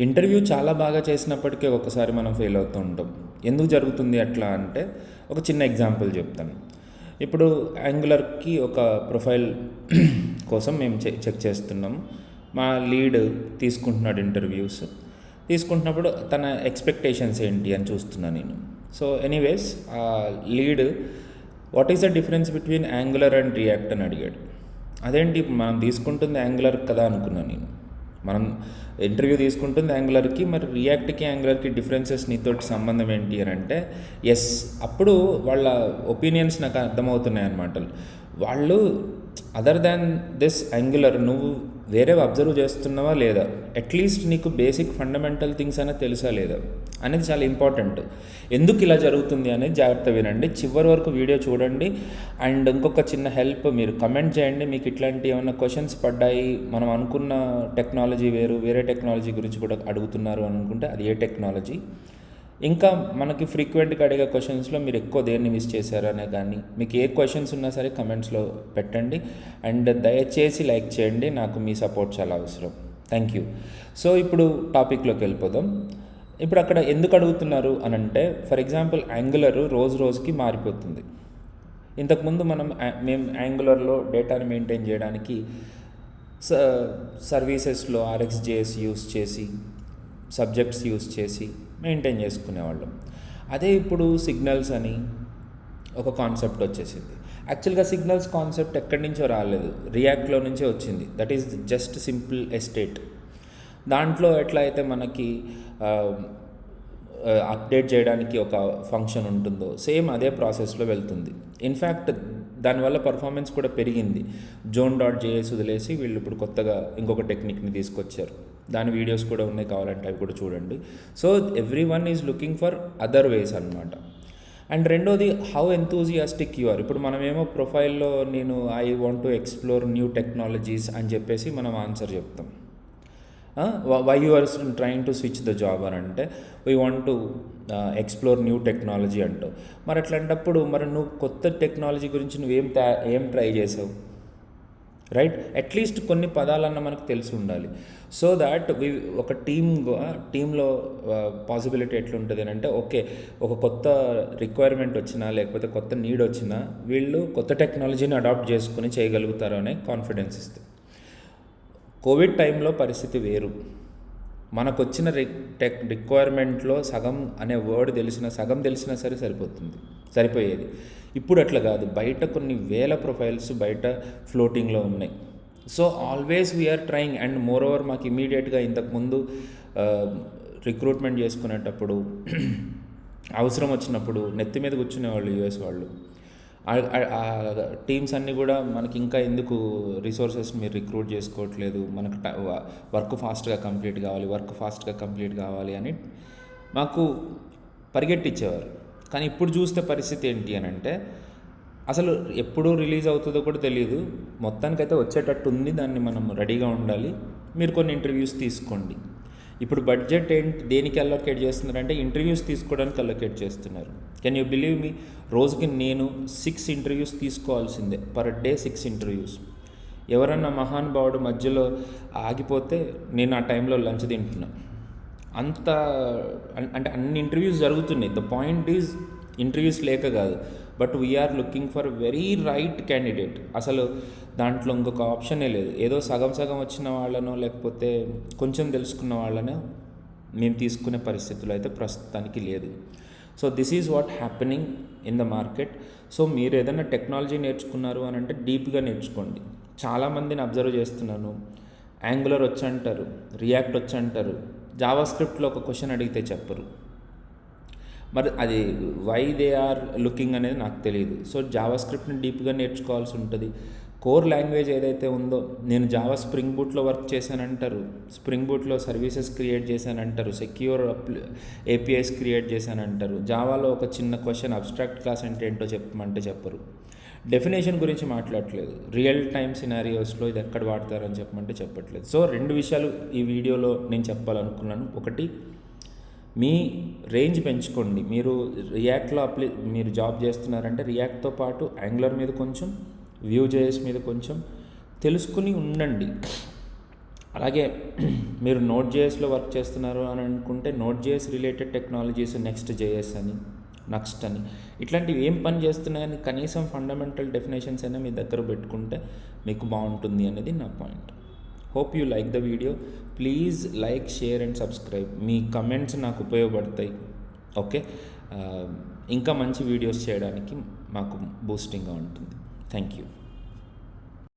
Interview చాలా బాగా చేసినప్పటికీ ఒకసారి మనం ఫెయిల్ అవుతూ ఉంటాం. ఎందుకు జరుగుతుంది అట్లా అంటే ఒక చిన్న ఎగ్జాంపుల్ చెప్తాను. ఇప్పుడు యాంగులర్కి ఒక ప్రొఫైల్ కోసం మేము చెక్ చేస్తున్నాం. మా లీడ్ తీసుకుంటున్నాడు ఇంటర్వ్యూస్. తీసుకుంటున్నప్పుడు తన ఎక్స్పెక్టేషన్స్ ఏంటి అని చూస్తున్నాను నేను. సో ఎనీవేస్ ఆ lead what is the difference between angular and react అని అడిగాడు. అదేంటి మనం తీసుకుంటుంది యాంగులర్ కదా అనుకున్నాను నేను. మనం ఇంటర్వ్యూ తీసుకుంటుంది యాంగులర్కి, మరి రియాక్ట్కి యాంగులర్కి డిఫరెన్సెస్ నీతోటి సంబంధం ఏంటి అని అంటే ఎస్, అప్పుడు వాళ్ళ ఒపీనియన్స్ నాకు అర్థమవుతున్నాయి అన్నమాట. వాళ్ళు అదర్ దాన్ దిస్ యాంగులర్ నువ్వు వేరేవి అబ్జర్వ్ చేస్తున్నావా లేదా, అట్లీస్ట్ నీకు బేసిక్ ఫండమెంటల్ థింగ్స్ అనేది తెలుసా లేదా అనేది చాలా ఇంపార్టెంట్. ఎందుకు ఇలా జరుగుతుంది అనేది జాగ్రత్త వినండి, చివరి వరకు వీడియో చూడండి. అండ్ ఇంకొక చిన్న హెల్ప్, మీరు కమెంట్ చేయండి మీకు ఇట్లాంటి ఏమైనా క్వశ్చన్స్ పడ్డాయి, మనం అనుకున్న టెక్నాలజీ వేరే టెక్నాలజీ గురించి కూడా అడుగుతున్నారు అని అనుకుంటే అది ఏ టెక్నాలజీ, ఇంకా మనకి ఫ్రీక్వెంట్గా అడిగే క్వశ్చన్స్లో మీరు ఎక్కువ దేన్ని మిస్ చేశారనే కానీ మీకు ఏ క్వశ్చన్స్ ఉన్నా సరే కమెంట్స్లో పెట్టండి. అండ్ దయచేసి లైక్ చేయండి, నాకు మీ సపోర్ట్ చాలా అవసరం. Thank you. సో ఇప్పుడు టాపిక్లోకి వెళ్ళిపోదాం. ఇప్పుడు అక్కడ ఎందుకు అడుగుతున్నారు అని అంటే, ఫర్ ఎగ్జాంపుల్ యాంగులర్ రోజు రోజుకి మారిపోతుంది. ఇంతకుముందు మేము యాంగులర్లో డేటాని మెయింటైన్ చేయడానికి సర్వీసెస్లో RxJS యూస్ చేసి సబ్జెక్ట్స్ యూస్ చేసి మెయింటైన్ చేసుకునేవాళ్ళం. అదే ఇప్పుడు సిగ్నల్స్ అని ఒక కాన్సెప్ట్ వచ్చేసింది. యాక్చువల్గా సిగ్నల్స్ కాన్సెప్ట్ ఎక్కడి నుంచో రాలేదు, రియాక్ట్లో నుంచే వచ్చింది. That is just simple estate. దాంట్లో ఎట్లా అయితే మనకి అప్డేట్ చేయడానికి ఒక ఫంక్షన్ ఉంటుందో సేమ్ అదే ప్రాసెస్లో వెళ్తుంది. ఇన్ఫ్యాక్ట్ దానివల్ల పర్ఫార్మెన్స్ కూడా పెరిగింది. Zone.js వదిలేసి వీళ్ళు ఇప్పుడు కొత్తగా ఇంకొక టెక్నిక్ని తీసుకొచ్చారు. దాని వీడియోస్ కూడా ఉన్నాయి, కావాలంటే అవి కూడా చూడండి. So every one is looking for other ways అనమాట. అండ్ రెండోది, హౌ ఎంతూజియాస్టిక్ యు ఆర్. ఇప్పుడు మనమేమో ప్రొఫైల్లో నేను I want to explore new technologies అని చెప్పేసి మనం ఆన్సర్ చెప్తాం. Why you are trying to switch the job అని అంటే we want to explore new technology అంటావు. మరి అట్లాంటప్పుడు మరి నువ్వు కొత్త టెక్నాలజీ గురించి ఏం ట్రై చేసావు, రైట్? అట్లీస్ట్ కొన్ని పదాలన్నా మనకు తెలిసి ఉండాలి. సో దాట్ ఒక టీంలో పాసిబిలిటీ ఎట్లుంటుంది అని అంటే, ఓకే ఒక కొత్త రిక్వైర్మెంట్ వచ్చినా లేకపోతే కొత్త నీడ్ వచ్చినా వీళ్ళు కొత్త టెక్నాలజీని అడాప్ట్ చేసుకుని చేయగలుగుతారు అనే కాన్ఫిడెన్స్ ఇస్తుంది. కోవిడ్ టైంలో పరిస్థితి వేరు. మనకు వచ్చిన రిక్వైర్మెంట్లో సగం అనే వర్డ్ సగం తెలిసినా సరే సరిపోయేది. ఇప్పుడు అట్లా కాదు, బయట కొన్ని వేల ప్రొఫైల్స్ బయట ఫ్లోటింగ్లో ఉన్నాయి. So always we are trying. And moreover మాకు ఇమీడియట్గా ఇంతకుముందు రిక్రూట్మెంట్ చేసుకునేటప్పుడు అవసరం వచ్చినప్పుడు నెత్తి మీద కూర్చునేవాళ్ళు US వాళ్ళు. టీమ్స్ అన్నీ కూడా మనకి ఇంకా ఎందుకు రిసోర్సెస్ మీరు రిక్రూట్ చేసుకోవట్లేదు, మనకు వర్క్ ఫాస్ట్గా కంప్లీట్ కావాలి అని మాకు పరిగెట్టించేవారు. కానీ ఇప్పుడు చూస్తే పరిస్థితి ఏంటి అని అంటే, అసలు ఎప్పుడు రిలీజ్ అవుతుందో కూడా తెలియదు, మొత్తానికైతే వచ్చేటట్టు ఉంది, దాన్ని మనం రెడీగా ఉండాలి, మీరు కొన్ని ఇంటర్వ్యూస్ తీసుకోండి. ఇప్పుడు బడ్జెట్ దేనికి అలొకేట్ చేస్తున్నారంటే ఇంటర్వ్యూస్ తీసుకోవడానికి అలొకేట్ చేస్తున్నారు. కెన్ యూ బిలీవ్ మీ, రోజుకి నేను 6 ఇంటర్వ్యూస్ తీసుకోవాల్సిందే, పర్ డే 6 ఇంటర్వ్యూస్. ఎవరన్నా మహానుభావుడు మధ్యలో ఆగిపోతే నేను ఆ టైంలో లంచ్ తింటున్నా. అంటే అన్ని ఇంటర్వ్యూస్ జరుగుతున్నాయి. ద పాయింట్ ఈజ్ ఇంటర్వ్యూస్ లేక కాదు, but we are looking for very right candidate. అసలు దాంట్లో ఇంకొక ఆప్షనే లేదు. ఏదో సగం వచ్చిన వాళ్ళనో లేకపోతే కొంచెం తెలుసుకున్న వాళ్ళనో మేము తీసుకునే పరిస్థితులు అయితే ప్రస్తుతానికి లేదు. So this is what happening in the market. So మీరు ఏదైనా టెక్నాలజీ నేర్చుకున్నారు అని అంటే డీప్గా నేర్చుకోండి. చాలామందిని అబ్జర్వ్ చేస్తున్నాను, యాంగులర్ వచ్చంటారు, రియాక్ట్ వచ్చంటారు, జావాస్క్రిప్ట్లో ఒక క్వశ్చన్ అడిగితే చెప్పరు. మరి అది వై దే ఆర్ లుకింగ్ అనేది నాకు తెలియదు. సో జావాస్క్రిప్ట్ని డీప్గా నేర్చుకోవాల్సి ఉంటుంది. కోర్ లాంగ్వేజ్ ఏదైతే ఉందో, నేను జావా స్ప్రింగ్ బూట్లో వర్క్ చేశానంటారు, స్ప్రింగ్ బూట్లో సర్వీసెస్ క్రియేట్ చేశానంటారు, సెక్యూర్ APIs క్రియేట్ చేశానంటారు. జావాలో ఒక చిన్న క్వశ్చన్ అబ్స్ట్రాక్ట్ క్లాస్ అంటే ఏంటో చెప్పమంటే చెప్పరు. డెఫినేషన్ గురించి మాట్లాడట్లేదు, రియల్ టైమ్ సినారియోస్లో ఇది ఎక్కడ వాడతారని చెప్పమంటే చెప్పట్లేదు. సో 2 విషయాలు ఈ వీడియోలో నేను చెప్పాలనుకున్నాను. ఒకటి, మీ రేంజ్ పెంచుకోండి. మీరు రియాక్ట్లో మీరు జాబ్ చేస్తున్నారంటే రియాక్ట్తో పాటు యాంగులర్ మీద కొంచెం, Vue.js మీద కొంచెం తెలుసుకుని ఉండండి. అలాగే మీరు నోట్ జేఎస్లో వర్క్ చేస్తున్నారు అని అనుకుంటే note JS related technologies next JS అని నెక్స్ట్ అని ఇట్లాంటివి ఏం పని చేస్తున్నాయని కనీసం ఫండమెంటల్ డెఫినేషన్స్ అయినా మీ దగ్గర పెట్టుకుంటే మీకు బాగుంటుంది అనేది నా point. Hope you like the video. Please like, share and subscribe. Me comments నాకు ఉపయోగపడతాయి. ఓకే, ఇంకా మంచి వీడియోస్ చేయడానికి మాకు బూస్టింగ్గా ఉంటుంది. Thank you.